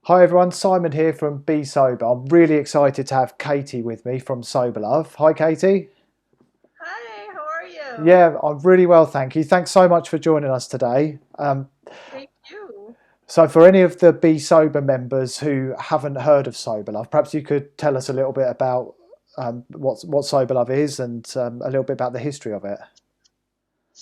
Hi everyone, Simon here from Be Sober. I'm really excited to have Katie with me from SoberLove. Hi Katie. Hi, how are you? Yeah, I'm really well, thank you. Thanks so much for joining us today. Thank you. So for any of the Be Sober members who haven't heard of SoberLove, perhaps you could tell us a little bit about what SoberLove is and a little bit about the history of it.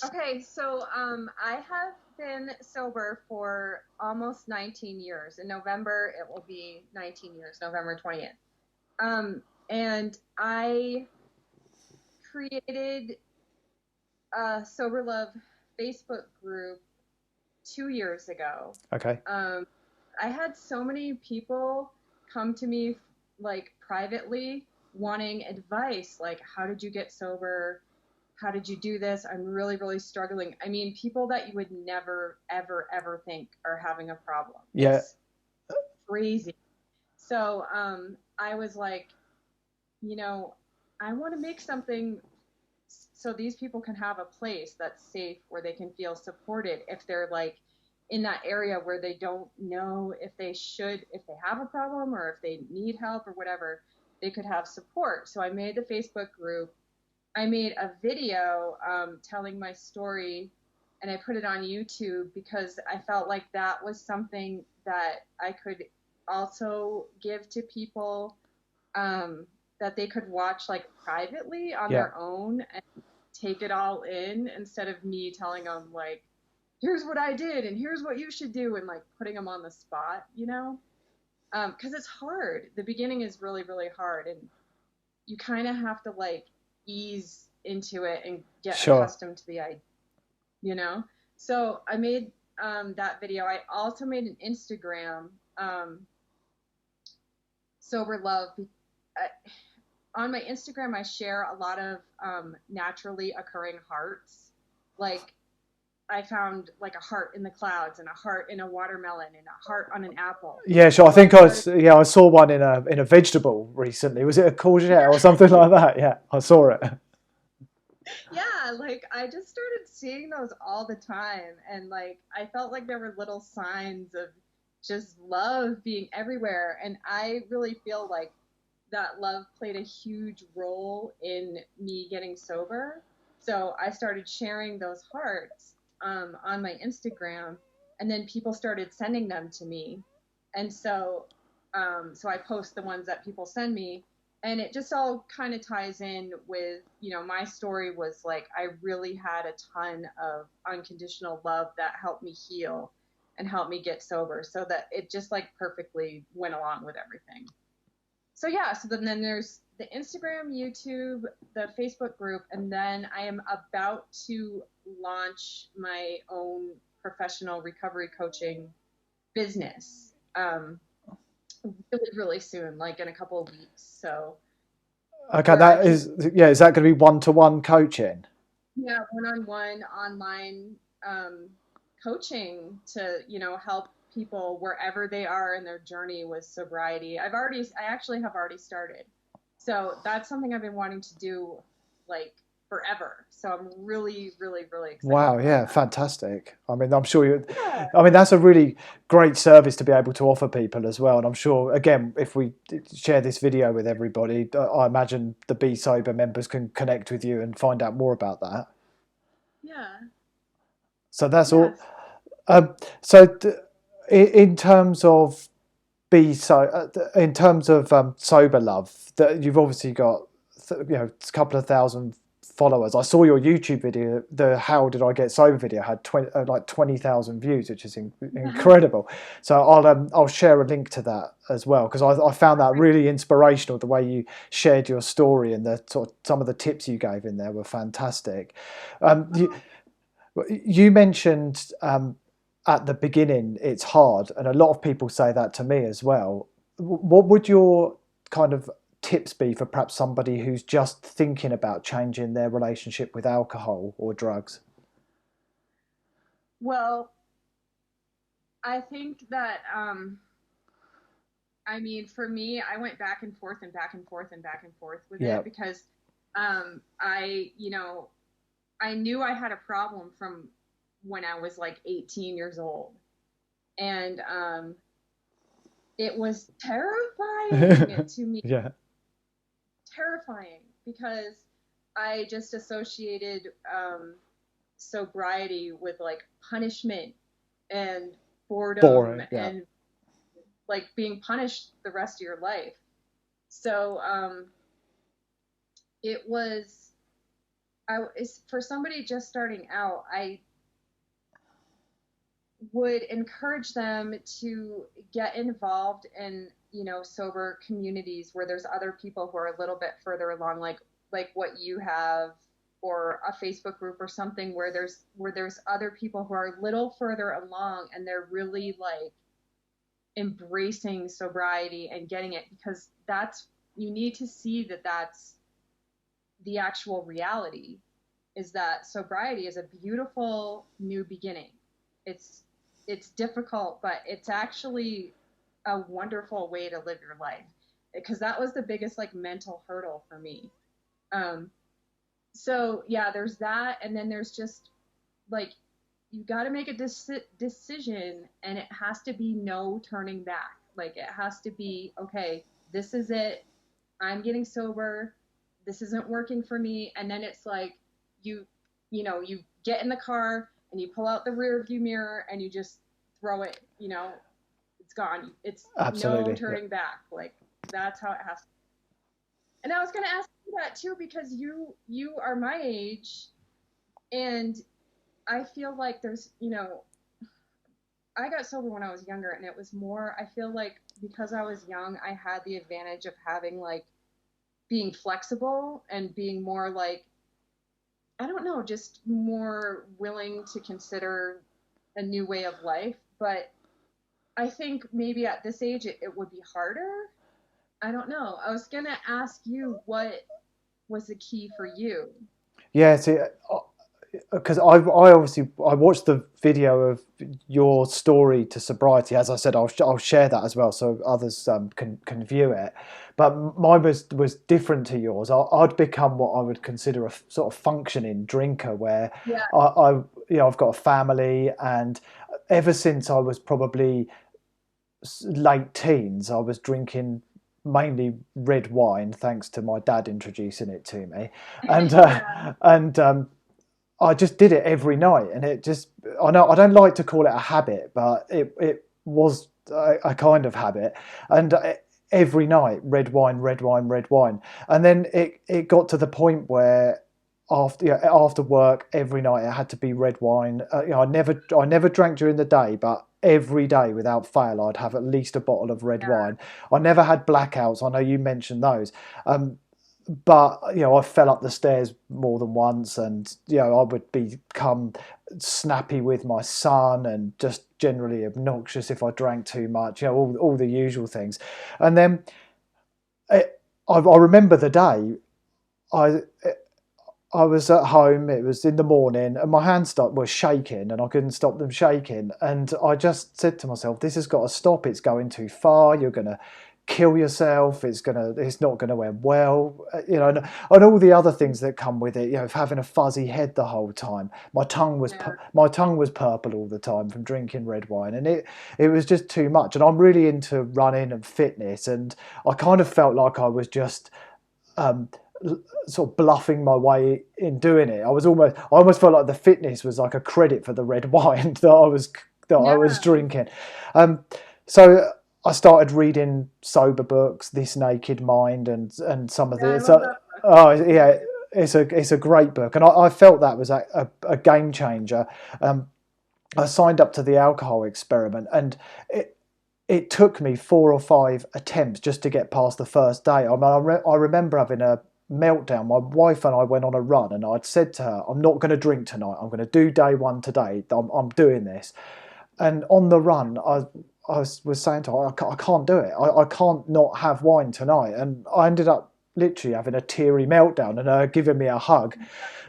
Okay, so I have been sober for almost 19 years. In November, it will be 19 years, November 20th. And I created a Sober Love Facebook group 2 years ago. Okay. Um, I had so many people come to me like privately wanting advice, like how did you get sober? How did you do this? I'm really, really struggling. I mean, people that you would never, ever, ever think are having a problem. Yeah, It's crazy. So I was like, you know, I want to make something so these people can have a place that's safe where they can feel supported if they're like in that area where they don't know if they have a problem or if they need help or whatever, they could have support. So I made the Facebook group. I made a video telling my story and I put it on YouTube because I felt like that was something that I could also give to people, that they could watch like privately on yeah, their own and take it all in instead of me telling them like, here's what I did and here's what you should do and like putting them on the spot, you know? Because it's hard. The beginning is really, really hard and you kind of have to like ease into it and get sure. accustomed to the idea, you know? So I made that video. I also made an Instagram, Sober Love. I, on my Instagram, I share a lot of naturally occurring hearts. Like I found like a heart in the clouds and a heart in a watermelon and a heart on an apple. Yeah, sure. I So I think I started, was, yeah, I saw one in a vegetable recently. Was it a courgette or something like that? Yeah, I saw it. yeah, like I just started seeing those all the time. And like I felt like there were little signs of just love being everywhere. And I really feel like that love played a huge role in me getting sober. So I started sharing those hearts on my Instagram, and then people started sending them to me. And so I post the ones that people send me, and it just all kind of ties in with, my story was like I really had a ton of unconditional love that helped me heal and helped me get sober, so that it just like perfectly went along with everything. So yeah, so then there's the Instagram, YouTube, the Facebook group, and then I am about to launch my own professional recovery coaching business, really, really soon, like in a couple of weeks. So Okay, where I that can, is, yeah, is that going to be one-to-one coaching? yeah, one-on-one online coaching to, help people wherever they are in their journey with sobriety. I actually have already started. So that's something I've been wanting to do like forever. So I'm really, really, really excited Wow, about yeah, that. fantastic. I mean, I'm sure you, Yeah. I mean, that's a really great service to be able to offer people as well. And I'm sure, again, if we share this video with everybody, I imagine the Be Sober members can connect with you and find out more about that. Yeah. So that's all. Yes. Um, so, in terms of in terms of sober love, that you've obviously got, a couple of thousand followers. I saw your YouTube video, the "How Did I Get Sober" video had like 20,000 views, which is incredible. So I'll share a link to that as well because I found that really inspirational. The way you shared your story and the sort of, some of the tips you gave in there were fantastic. You, Oh, you mentioned at the beginning it's hard, and a lot of people say that to me as well. What would your kind of tips be for perhaps somebody who's just thinking about changing their relationship with alcohol or drugs? well, I think that I mean, for me, I went back and forth and back and forth and back and forth with Yeah, it because I knew I had a problem from when I was like 18 years old. And it was terrifying to me, Yeah. terrifying, because I just associated sobriety with like punishment and boredom Boring. Yeah. and like being punished the rest of your life. So it was, for somebody just starting out, I would encourage them to get involved in, sober communities where there's other people who are a little bit further along, like what you have, or a Facebook group or something where there's other people who are a little further along and they're really like embracing sobriety and getting it, because that's, you need to see that that's the actual reality, is that sobriety is a beautiful new beginning. It's it's difficult, but it's actually a wonderful way to live your life, because that was the biggest like mental hurdle for me. Um, so yeah, there's that, and then there's just like, you got to make a decision, and it has to be no turning back. Like it has to be, okay, this is it. I'm getting sober. This isn't working for me. And then it's like, you you get in the car and you pull out the rear view mirror and you just throw it, it's gone. It's no Absolutely. Yeah. turning back. Like that's how it has to. And I was going to ask you that too, because you are my age, and I feel like there's, I got sober when I was younger, and it was more, I feel like because I was young, I had the advantage of having like being flexible and being more like, I don't know, just more willing to consider a new way of life. But I think maybe at this age it would be harder. I don't know. I was going to ask you what was the key for you. Yeah. See, because I obviously I watched the video of your story to sobriety. As I said, I'll share that as well so others can view it. But mine was different to yours. I'd become what I would consider a sort of functioning drinker, where Yeah. I've got a family, and ever since I was probably late teens, I was drinking mainly red wine, thanks to my dad introducing it to me, and Yeah. I just did it every night, and it just, I know I don't like to call it a habit, but it was a kind of habit, and every night red wine, red wine, red wine, and then it got to the point where after work every night it had to be red wine. I never drank during the day, but every day without fail I'd have at least a bottle of red Yeah. wine. I never had blackouts. I know you mentioned those. But I fell up the stairs more than once, and I would become snappy with my son and just generally obnoxious if I drank too much. All the usual things. And then I remember the day I I was at home. It was in the morning, and my hands were shaking, and I couldn't stop them shaking. And I just said to myself, "This has got to stop. It's going too far. You're gonna kill yourself. It's not gonna end well." And all the other things that come with it. Of having a fuzzy head the whole time. Yeah. My tongue was purple all the time from drinking red wine, and it was just too much. And I'm really into running and fitness, and I kind of felt like I was just um, sort of bluffing my way in doing it. I almost felt like the fitness was like a credit for the red wine that I was Yeah. drinking. Um, so I started reading sober books, This Naked Mind, and some of Yeah. I the. love So, that book. oh yeah, it's a great book, and I felt that was a game changer. Um, I signed up to the alcohol experiment, and it took me 4 or 5 attempts just to get past the first day. I remember having a meltdown. My wife and I went on a run, and I'd said to her, "I'm not going to drink tonight. I'm going to do day one today. I'm doing this." And on the run, I was saying to her, I can't do it. I can't not have wine tonight." And I ended up literally having a teary meltdown and her giving me a hug.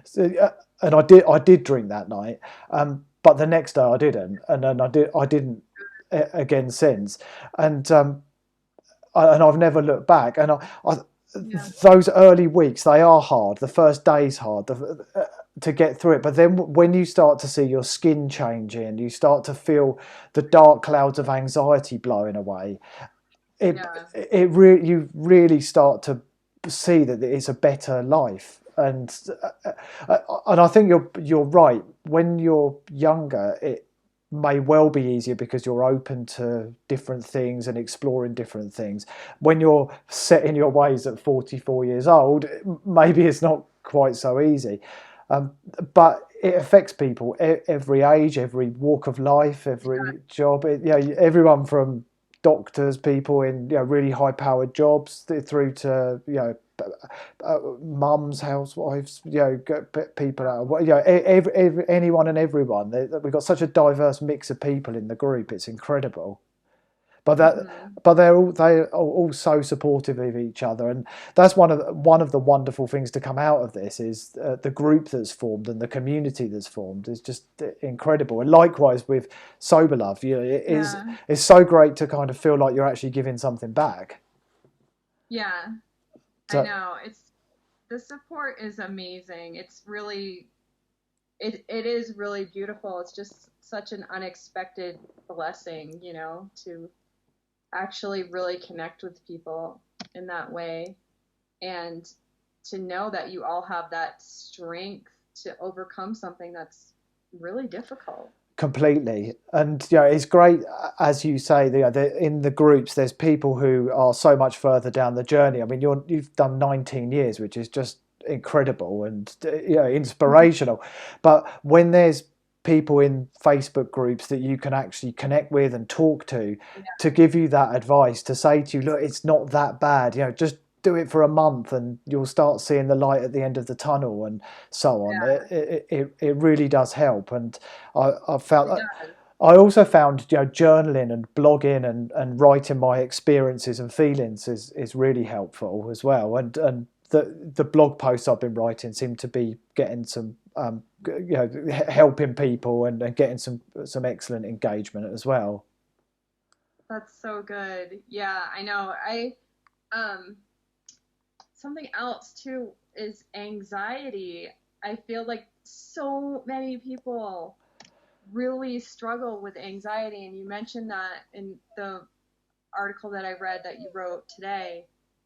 So, and I did drink that night, but the next day I didn't, and then I didn't again since, and and I've never looked back. And Yeah. those early weeks, they are hard. The first day's hard to get through it, but then when you start to see your skin changing, you start to feel the dark clouds of anxiety blowing away. it Yeah. you really start to see that it's a better life. And I think you're right. When you're younger, it may well be easier because you're open to different things and exploring different things. When you're set in your ways at 44 years old, maybe it's not quite so easy. Um, but it affects people every age, every walk of life, every job. Everyone from doctors, people in really high-powered jobs, through to mums, housewives, people out, anyone and everyone. We've got such a diverse mix of people in the group. It's incredible. But Hmm. they are all so supportive of each other, and that's one of the wonderful things to come out of this is the group that's formed and the community that's formed is just incredible. And likewise with SoberLove, Yeah. it's so great to kind of feel like you're actually giving something back. Yeah. I So know. The support is amazing. It is really beautiful. It's just such an unexpected blessing, to actually really connect with people in that way, and to know that you all have that strength to overcome something that's really difficult. completely, and it's great, as you say. In the groups, there's people who are so much further down the journey. I mean, you've done 19 years, which is just incredible and inspirational. But when there's people in Facebook groups that you can actually connect with and talk to give you that advice, to say to you, look, it's not that bad. Just do it for a month and you'll start seeing the light at the end of the tunnel, and so on. Yeah, It really does help. And I found it that. does. I also found journaling and blogging and writing my experiences and feelings is really helpful as well. And the blog posts I've been writing seem to be getting some helping people and getting some excellent engagement as well. That's so good. Yeah, I know. Um Something else too is anxiety. I feel like so many people really struggle with anxiety, and you mentioned that in the article that I read that you wrote today,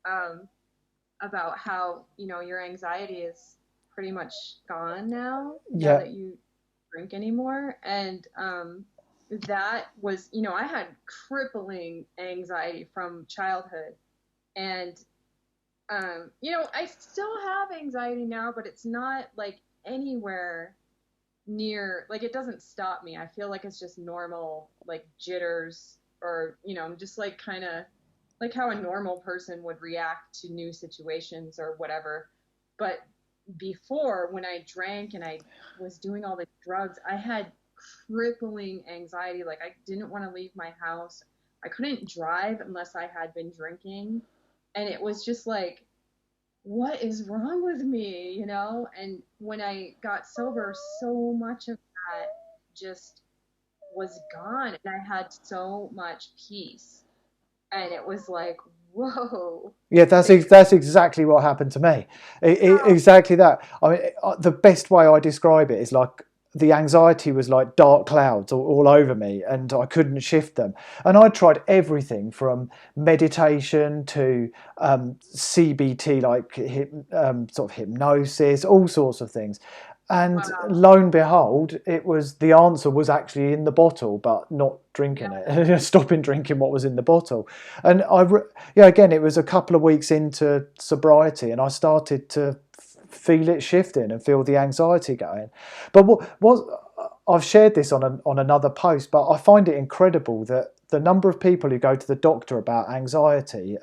um, about how your anxiety is pretty much gone now Yeah, that you drink anymore. And that was, I had crippling anxiety from childhood. And I still have anxiety now, but it's not like anywhere near, like, it doesn't stop me. I feel like it's just normal, like jitters, or I'm just like kind of like how a normal person would react to new situations or whatever. But before, when I drank and I was doing all the drugs, I had crippling anxiety. Like, I didn't want to leave my house. I couldn't drive unless I had been drinking. And it was just like, what is wrong with me? And when I got sober, so much of that just was gone. And I had so much peace. And it was like, whoa, yeah, that's things. that's exactly what happened to me. Exactly that. I mean, the best way I describe it is like the anxiety was like dark clouds all over me, and I couldn't shift them. And I tried everything from meditation to CBT, like sort of hypnosis, all sorts of things. And Wow. lo and behold, the answer was actually in the bottle, but not drinking Yeah. it, stopping drinking what was in the bottle. And yeah, again, it was a couple of weeks into sobriety, and I started to feel it shifting and feel the anxiety going. But what I've shared this on another post, but I find it incredible that the number of people who go to the doctor about anxiety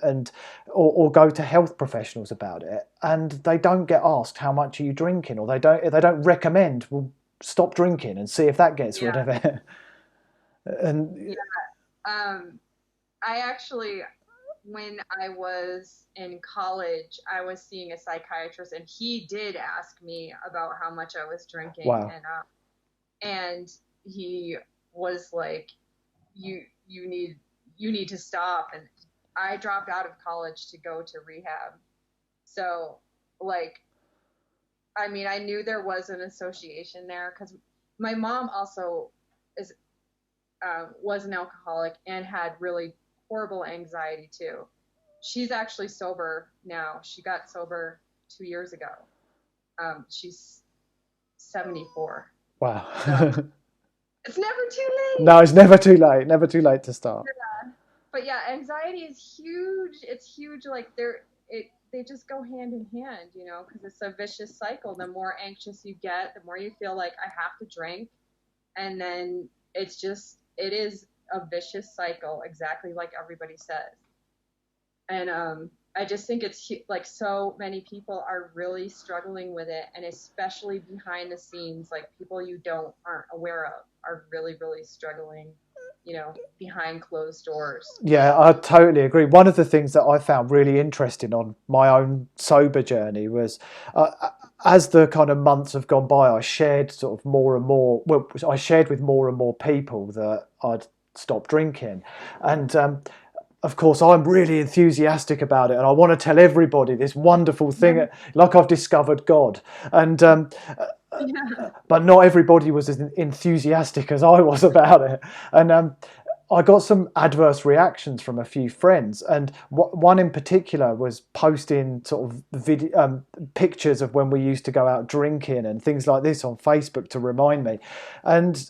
or go to health professionals about it, and they don't get asked how much are you drinking, or they don't recommend, well, stop drinking and see if that gets rid Yeah. of it. And Yeah. Um, I actually, when I was in college, I was seeing a psychiatrist, and he did ask me about how much I was drinking, wow, and he was like, you need to stop. And I dropped out of college to go to rehab. So, like, I mean, I knew there was an association there because my mom also is was an alcoholic and had really horrible anxiety too. She's actually sober now. She got sober 2 years ago. She's 74. So Wow. it's never too late. No, it's never too late. Never too late to start. But yeah, anxiety is huge. It's huge. Like they just go hand in hand, because it's a vicious cycle. The more anxious you get, the more you feel like I have to drink, and then it is a vicious cycle, exactly like everybody says. And I just think it's like so many people are really struggling with it, and especially behind the scenes, like people you don't aren't aware of are really really struggling, behind closed doors. Yeah, I totally agree. One of the things that I found really interesting on my own sober journey was as the kind of months have gone by, I shared sort of more and more. Well, I shared with more and more people that I'd stopped drinking. And of course, I'm really enthusiastic about it, and I want to tell everybody this wonderful thing, like I've discovered God. And Yeah. but not everybody was as enthusiastic as I was about it. And I got some adverse reactions from a few friends, and one in particular was posting sort of pictures of when we used to go out drinking and things like this on Facebook to remind me. And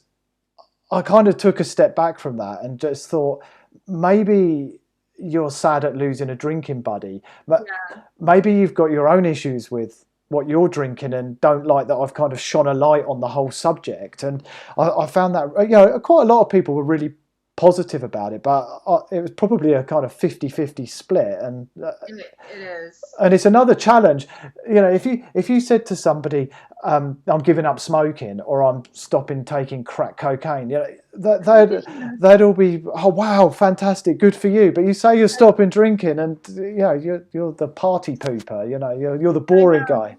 I kind of took a step back from that and just thought, maybe you're sad at losing a drinking buddy, but Yeah. maybe you've got your own issues with what you're drinking and don't like that I've kind of shone a light on the whole subject. And I found that, quite a lot of people were really positive about it, but it was probably a kind of 50-50 split. It is. And it's another challenge, if you said to somebody, I'm giving up smoking or I'm stopping taking crack cocaine, they'd all be, oh wow, fantastic, good for you. But you say you're stopping drinking, and you're the party pooper, you're the I boring know. guy.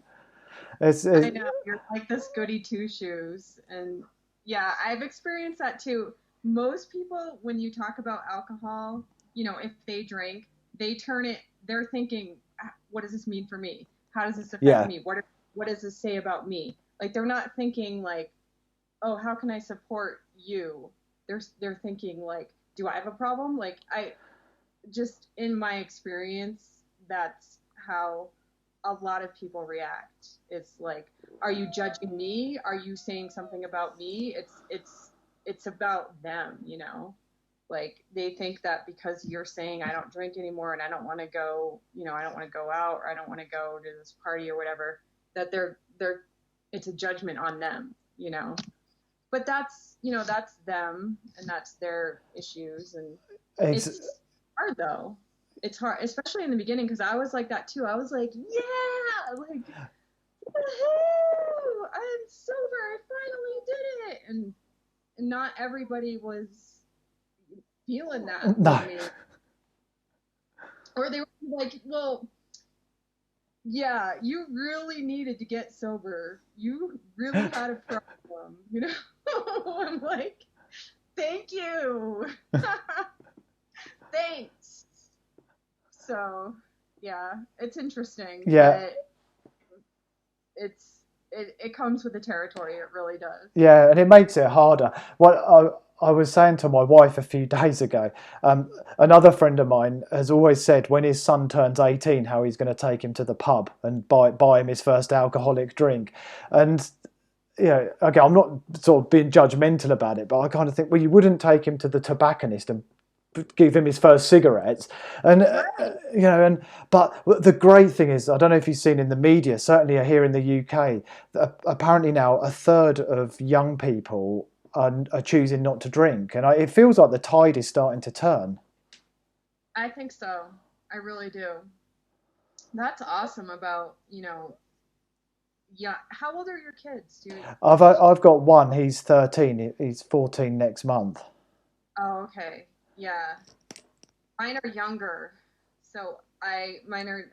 It's I know. You're like this goody two shoes. And yeah, I've experienced that too. Most people, when you talk about alcohol, if they drink, they're thinking, what does this mean for me? How does this affect Yeah. me? What does this say about me? Like, they're not thinking like, oh, how can I support you? They're thinking like, do I have a problem? Like, just in my experience, that's how a lot of people react. It's like, are you judging me? Are you saying something about me? It's about them. Like, they think that because you're saying I don't drink anymore and I don't want to go, I don't want to go out, or I don't want to go to this party or whatever, that they're it's a judgment on them. But that's them, and that's their issues. And Ex- it's hard though. It's hard, especially in the beginning, because I was like that too. I was like, yeah, like, woohoo, I'm sober, I finally did it. And not everybody was feeling that with no. me. Or they were like, well, yeah, you really needed to get sober. You really had a problem. I'm like, thank you. Thanks. So, yeah, it's interesting, Yeah. but it comes with the territory. It really does. Yeah, and it makes it harder. What I was saying to my wife a few days ago, another friend of mine has always said when his son turns 18, how he's going to take him to the pub and buy him his first alcoholic drink. And okay, I'm not sort of being judgmental about it, but I kind of think, well, you wouldn't take him to the tobacconist and give him his first cigarettes. And Right. but the great thing is, I don't know if you've seen in the media, certainly here in the UK, apparently now a third of young people are choosing not to drink, and it feels like the tide is starting to turn. I think so. I really do. That's awesome about, yeah. How old are your kids? I've got one. He's 13. He's 14 next month. Oh, okay. Yeah. Mine are younger. So mine are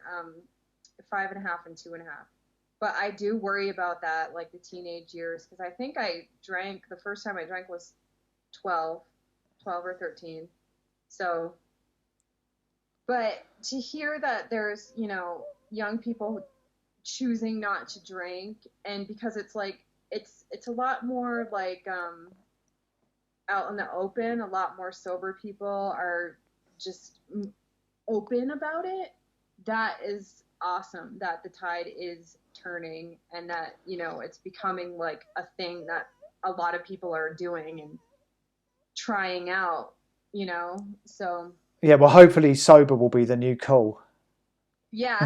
5.5 and 2.5. But I do worry about that, like the teenage years, because I think I drank, the first time I drank was 12, 12 or 13. So, but to hear that there's, young people choosing not to drink, and because it's like, it's a lot more like out in the open, a lot more sober people are just open about it, that is awesome that the tide is turning and that, it's becoming like a thing that a lot of people are doing and trying out, so Yeah, well, hopefully sober will be the new cool. yeah.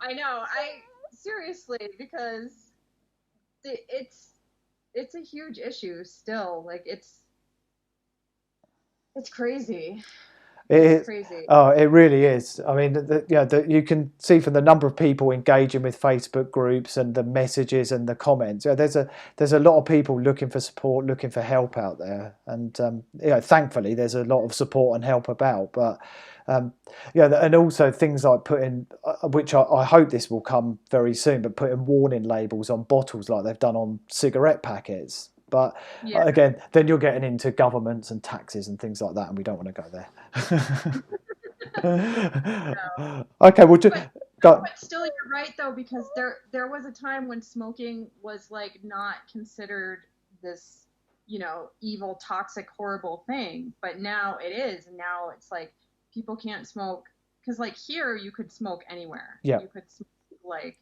I know. I seriously, because it's it's a huge issue still. Like it's crazy. It's It, crazy. oh, it really is. I mean, you can see from the number of people engaging with Facebook groups and the messages and the comments. There's a lot of people looking for support, looking for help out there, and thankfully there's a lot of support and help about. But and also things like putting, which I hope this will come very soon, but putting warning labels on bottles like they've done on cigarette packets. But Yeah. again, then you're getting into governments and taxes and things like that, and we don't want to go there. Okay, well, But go. but still, you're right though, because there was a time when smoking was like not considered this, evil, toxic, horrible thing. But now it is, and now it's like people can't smoke because like here you could smoke anywhere. Yeah, You could smoke like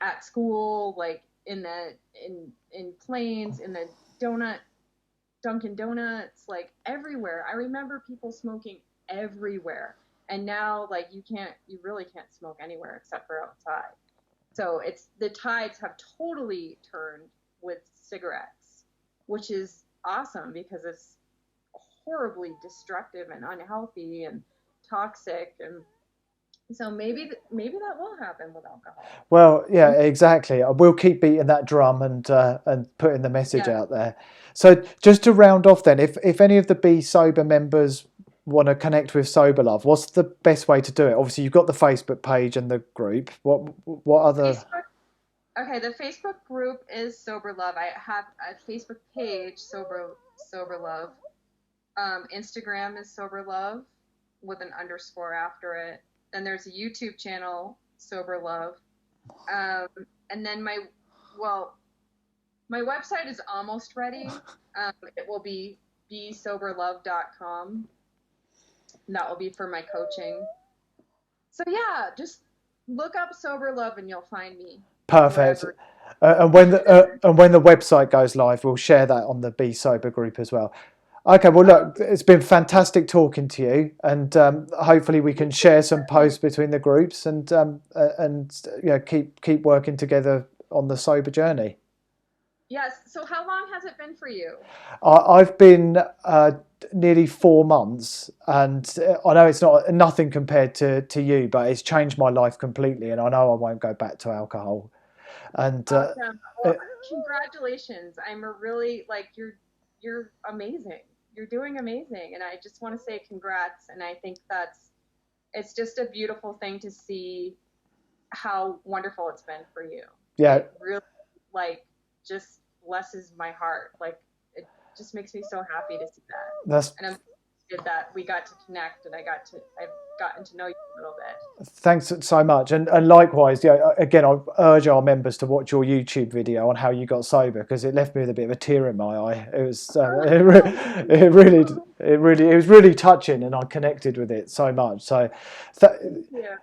at school, like in planes, in the donut Dunkin' Donuts, like everywhere. I remember people smoking everywhere. And now like you really can't smoke anywhere except for outside. So it's the tides have totally turned with cigarettes, which is awesome because it's horribly destructive and unhealthy and toxic, and so maybe that will happen with alcohol. well, yeah, exactly. We'll keep beating that drum and putting the message Yeah. out there. So just to round off, then, if any of the Be Sober members want to connect with SoberLove, what's the best way to do it? Obviously, you've got the Facebook page and the group. What other? Facebook. Okay, the Facebook group is Sober Love. I have a Facebook page, Sober Love. Instagram is Sober Love with an underscore after it. Then there's a YouTube channel, Sober Love. Um, and then my website is almost ready. It will be besoberlove.com. And that will be for my coaching. So yeah, just look up Sober Love and you'll find me Perfect. wherever. And when the website goes live, we'll share that on the Be Sober group as well. Okay, well, Oh, look, it's been fantastic talking to you, and hopefully we can share some posts between the groups and keep working together on the sober journey. yes. So how long has it been for you? I've been nearly 4 months, and I know it's nothing compared to you, but it's changed my life completely, and I know I won't go back to alcohol. And Awesome. uh, Well, congratulations. I'm a really like you're amazing. You're doing amazing, and I just want to say congrats. And I think it's just a beautiful thing to see how wonderful it's been for you. yeah, It really like just blesses my heart. Like it just makes me so happy to see that. that's And I'm glad that we got to connect and I've gotten to know you a little bit. thanks so much, and likewise, yeah. Again, I urge our members to watch your YouTube video on how you got sober because it left me with a bit of a tear in my eye. It was, it was really touching, and I connected with it so much. So, th Yeah.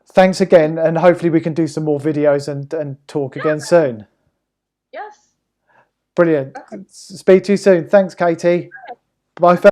thanks again, and hopefully we can do some more videos and talk again Yeah. soon. Yes. Brilliant. Okay. Speak to you soon. Thanks, Katie. Bye.